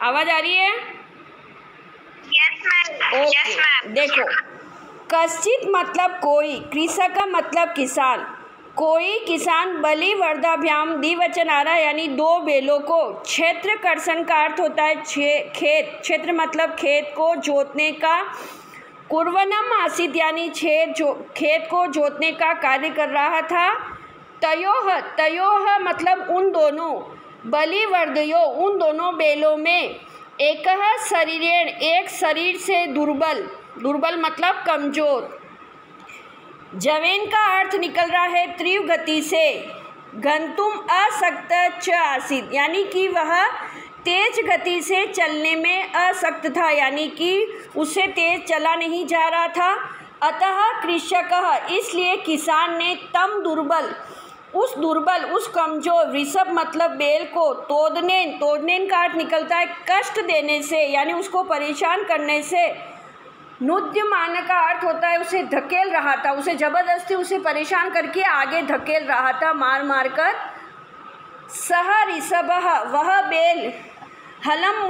आवाज़ आ रही है? Yes ma'am. ओके, देखो, कश्चित मतलब कोई, कृषक का मतलब किसान, कोई किसान बलि वर्धाभ्याम द्विवचन आ रहा है यानी दो बेलों को, क्षेत्र कर्षण का अर्थ होता है खेत, क्षेत्र मतलब खेत को जोतने का, कुर्वनम आसित यानी खेत को जोतने का कार्य कर रहा था, तयोह मतलब उन दोनों, बलिवर्धयो उन दोनों बेलों में, एक शरीरेण एक शरीर से दुर्बल मतलब कमजोर, जवेन का अर्थ निकल रहा है तीव्र गति से, गंतुम असक्त च आसीत यानी कि वह तेज गति से चलने में असक्त था, यानी कि उससे तेज चला नहीं जा रहा था। अतः कृषक इसलिए किसान ने तम उस कमजोर वृषभ मतलब बेल को तोड़ने का अर्थ निकलता है कष्ट देने से, यानी उसको परेशान करने से, नुद्यमान का अर्थ होता है उसे धकेल रहा था, उसे जबरदस्ती उसे परेशान करके आगे धकेल रहा था मार कर। सह ऋषभः वह बेल, हलम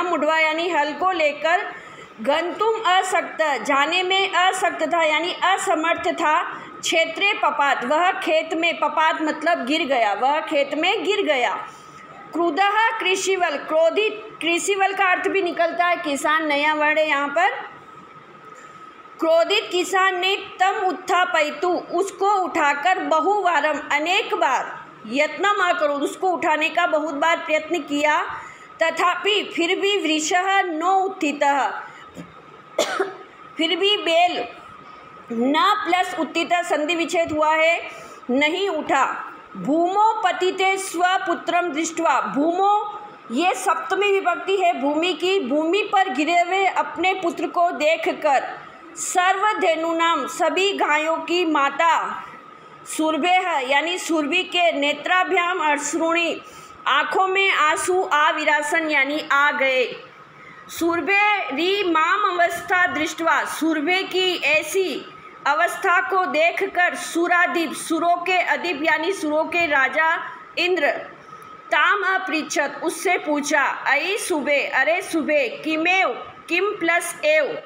मुढ़वा यानी हल को लेकर, गंतुम असक्त जाने में असक्त था यानी असमर्थ था, क्षेत्रे पपात वह खेत में, पपात मतलब गिर गया, वह खेत में गिर गया। क्रुधः कृषिवल क्रोधित, कृषिवल का अर्थ भी निकलता है किसान, नया वर्ड है यहाँ पर। क्रोधित किसान ने तम उत्थापयितु उसको उठाकर बहुवारम अनेक बार, यत्न न करो उसको उठाने का बहुत बार प्रयत्न किया, तथापि फिर भी वृषः नो उत्थितः फिर भी बेल न प्लस उत्थितः संधि विच्छेद हुआ है, नहीं उठा। भूमो पतिते स्वपुत्रम दृष्ट्वा, भूमो ये सप्तमी विभक्ति है भूमि की, भूमि पर गिरे हुए अपने पुत्र को देखकर, सर्वधेनुनाम सभी गायों की माता, सुरभेह यानी सुरभि के, नेत्राभ्याम अश्रुणी आँखों में आंसू, आविरासन यानी आ गए। सुरभे री माम अवस्था दृष्टवा, सुरभे की ऐसी अवस्था को देखकर, सुराधिप सुरों के अधिप यानी सुरों के राजा इंद्र, ताम अपृच्छत उससे पूछा, अयि सुबे अरे सुबे, किम प्लस एव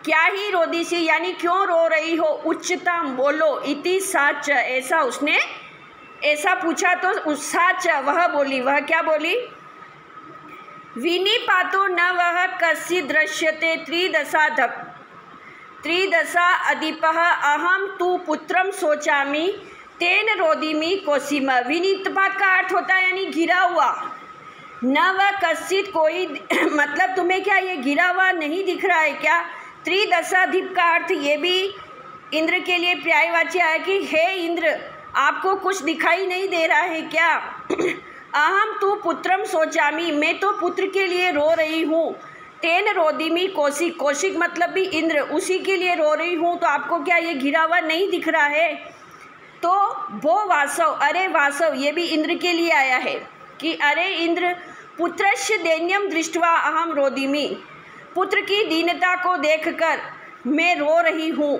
क्या ही रोदिसी यानी क्यों रो रही हो, उच्चतम बोलो, इति साच ऐसा उसने ऐसा पूछा तो साच वह बोली, वह क्या बोली, विनिपातो न वह कस्य दृश्यते त्रिदशा अधिपः अहम तु पुत्रम सोचामि तेन रोदिमि कोसिम। विनिपात का अर्थ होता है यानी गिरा हुआ, न वह कश्चित कोई मतलब तुम्हें क्या ये गिरा हुआ नहीं दिख रहा है क्या। त्रिदशाधिप का अर्थ ये भी इंद्र के लिए पर्यायवाची है कि हे इंद्र आपको कुछ दिखाई नहीं दे रहा है क्या। अहम तु पुत्रम सोचामी मैं तो पुत्र के लिए रो रही हूँ। तेन रोदिमी कौशिक, कौशिक मतलब भी इंद्र, उसी के लिए रो रही हूँ, तो आपको क्या ये घिरा हुआ नहीं दिख रहा है। तो वो वासव, अरे वासव ये भी इंद्र के लिए आया है कि अरे इंद्र पुत्रस्य दैन्यम दृष्ट्वा अहम रोदिमी, पुत्र की दीनता को देखकर मैं रो रही हूँ।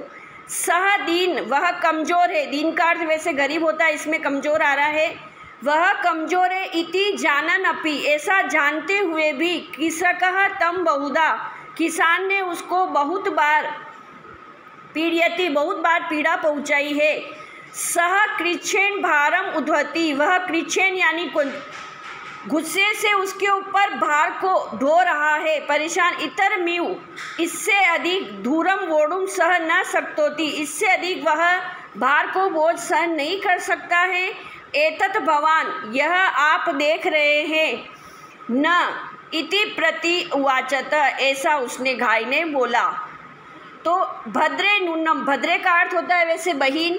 सह दीन वह कमज़ोर है, दीन का अर्थ वैसे गरीब होता है, इसमें कमज़ोर आ रहा है, वह कमज़ोर है। इति जानन अपि ऐसा जानते हुए भी, कृषकः तम बहुधा किसान ने उसको बहुत बार, पीड़यति बहुत बार पीड़ा पहुँचाई है। सह कृच्छेन भारम उद्वहति वह कृच्छेन यानी गुस्से से उसके ऊपर भार को ढो रहा है, परेशान। इतर म्यू इससे अधिक, धूरम वोडुम सह न सकतोति इससे अधिक वह भार को बोझ सहन नहीं कर सकता है। एतत भवान यह आप देख रहे हैं, न इति प्रति उवाचत ऐसा उसने घाई ने बोला। तो भद्रे नूनम, भद्रे का अर्थ होता है वैसे बहीन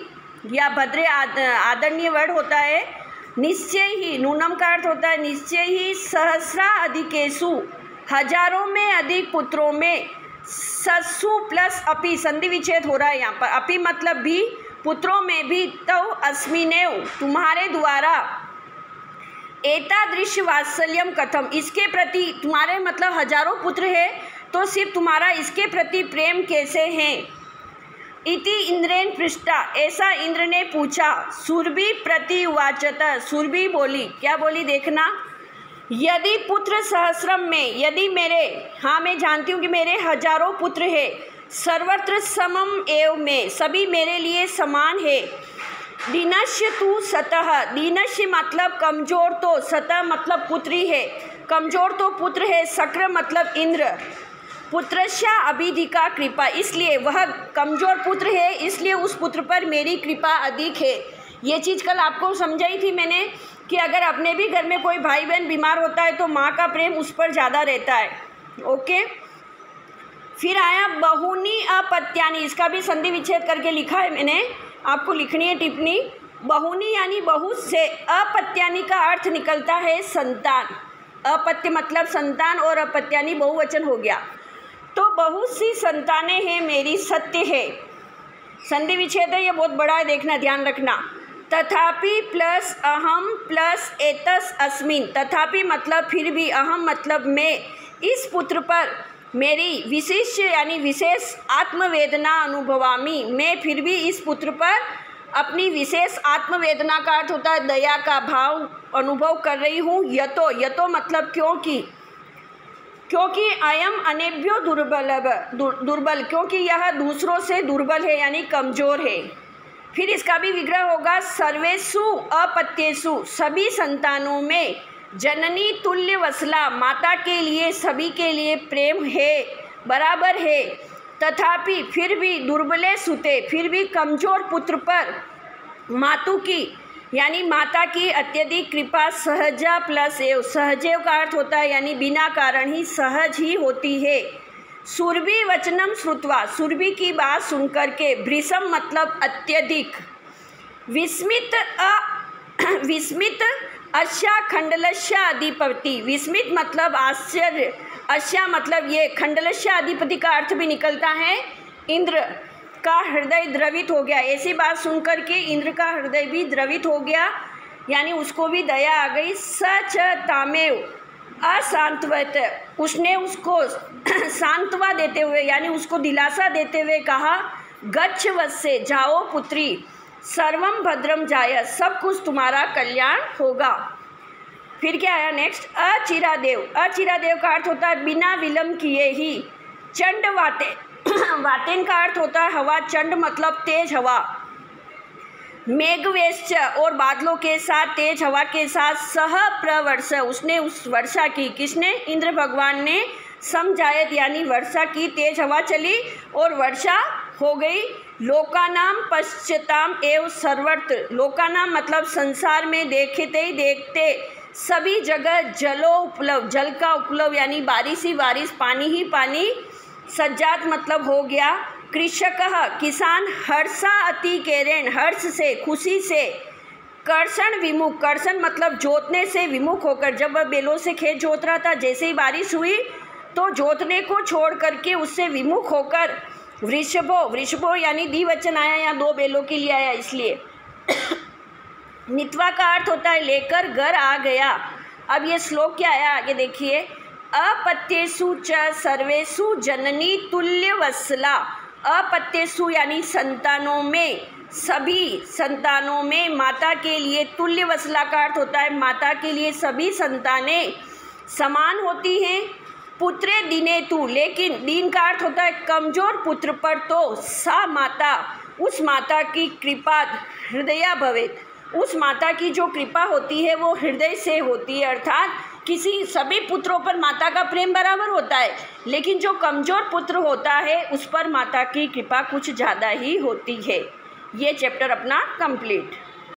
या भद्रे आदरणीय वर्ड होता है। निश्चय ही, नूनम का अर्थ होता है निश्चय ही, सहस्रा अधिकेशु हजारों में अधिक पुत्रों में, सस्सु प्लस अपि संधि विच्छेद हो रहा है यहाँ पर, अपि मतलब भी, पुत्रों में भी, तव अस्मिनेव तुम्हारे द्वारा, एतादृश वात्सल्यम कथम इसके प्रति, तुम्हारे मतलब हजारों पुत्र है तो सिर्फ तुम्हारा इसके प्रति प्रेम कैसे है। इति इंद्रेन पृष्ठा ऐसा इंद्र ने पूछा। सुरभि प्रति उवाचत सुरभि बोली, क्या बोली देखना, यदि पुत्र सहस्रम में, यदि मेरे, हाँ मैं जानती हूँ कि मेरे हजारों पुत्र है, सर्वत्र समम एव में, सभी मेरे लिए समान है। दीनश्य तू सतः, दीनश्य मतलब कमजोर, तो सतः मतलब पुत्री है, कमजोर तो पुत्र है, शक्र मतलब इंद्र, पुत्रस्या अभिधिका कृपा, इसलिए वह कमजोर पुत्र है, इसलिए उस पुत्र पर मेरी कृपा अधिक है। ये चीज़ कल आपको समझाई थी मैंने कि अगर अपने भी घर में कोई भाई बहन बीमार होता है तो माँ का प्रेम उस पर ज़्यादा रहता है। ओके, फिर आया बहुनी अपत्यानि, इसका भी संधि विच्छेद करके लिखा है मैंने, आपको लिखनी है टिप्पणी। बहुनी यानी बहुत से, अपत्यानि का अर्थ निकलता है संतान, अपत्य मतलब संतान और अपत्यानि बहुवचन हो गया, तो बहुत सी संतानें हैं मेरी, सत्य है, संधि विच्छेद है, ये बहुत बड़ा है, देखना ध्यान रखना। तथापि प्लस अहम प्लस एतस अस्मिन, तथापि मतलब फिर भी, अहम मतलब मैं, इस पुत्र पर मेरी विशेष यानी विशेष आत्मवेदना अनुभवामी, मैं फिर भी इस पुत्र पर अपनी विशेष आत्मवेदना का अर्थ होता है दया का भाव अनुभव कर रही हूँ। यतो, यतो मतलब क्योंकि अयम अनेभ्यो दुर्बल, क्योंकि यह दूसरों से दुर्बल है यानी कमज़ोर है। फिर इसका भी विग्रह होगा, सर्वेषु अपत्येषु, सभी संतानों में, जननी तुल्य वसला, माता के लिए सभी के लिए प्रेम है, बराबर है। तथापि फिर भी, दुर्बले सुते, फिर भी कमज़ोर पुत्र पर मातु की यानी माता की अत्यधिक कृपा सहजा प्लस एव, सहजेव का अर्थ होता है यानी बिना कारण ही, सहज ही होती है। सुरभि वचनम श्रुत्वा, सुरभि की बात सुनकर के, भृशम मतलब अत्यधिक, विस्मित अश्या खंडलश्या अधिपति, विस्मित मतलब आश्चर्य, अश्या मतलब ये, खंडलश्या अधिपति का अर्थ भी निकलता है इंद्र का हृदय द्रवित हो गया। ऐसी बात सुनकर के इंद्र का हृदय भी द्रवित हो गया, यानी उसको भी दया आ गई। सच तामेव अशांतवत, उसने उसको सांत्वना देते हुए यानी उसको दिलासा देते हुए कहा, गच्छ वत्से, जाओ पुत्री, सर्वम भद्रम जाय, सब कुछ तुम्हारा कल्याण होगा। फिर क्या आया नेक्स्ट, अचिरादेव, अचिरादेव का अर्थ होता है बिना विलंब किए ही। चंड वाते, वातेन का अर्थ होता है हवा, चंड मतलब तेज हवा। मेघवेश्च, और बादलों के साथ, तेज हवा के साथ, सह प्रवर्ष, उसने उस वर्षा की, किसने, इंद्र भगवान ने, समझायत यानी वर्षा की, तेज हवा चली और वर्षा हो गई। लोकानाम पश्चाताम एव सर्वत्र, लोकानाम मतलब संसार में, देखते ही देखते सभी जगह जलोपलब्ध, जल का उपलब्ध यानी बारिश ही बारिश, पानी ही पानी, सज्जात मतलब हो गया। कृषक, किसान, हर्षा अति केरेण, हर्ष से, खुशी से, कर्षण विमुख, कर्षण मतलब जोतने से विमुख होकर, जब वह बैलों से खेत जोत रहा था, जैसे ही बारिश हुई तो जोतने को छोड़ करके उससे विमुख होकर, वृषभो, वृषभो यानी द्विवचन आया, यहाँ दो बैलों के लिए आया इसलिए। नित्वा का अर्थ होता है लेकर, घर आ गया। अब ये श्लोक क्या आया आगे देखिए, अपत्येषु च सर्वेषु जननी तुल्य वत्सला, अपत्येषु यानी संतानों में, सभी संतानों में माता के लिए, तुल्य वत्सला का अर्थ होता है माता के लिए सभी संतानें समान होती हैं। पुत्रे दिने तू, लेकिन दीन का अर्थ होता है कमजोर पुत्र पर, तो सा माता, उस माता की कृपा हृदया भवेत, उस माता की जो कृपा होती है वो हृदय से होती है, अर्थात किसी सभी पुत्रों पर माता का प्रेम बराबर होता है, लेकिन जो कमज़ोर पुत्र होता है उस पर माता की कृपा कुछ ज़्यादा ही होती है। ये चैप्टर अपना कंप्लीट।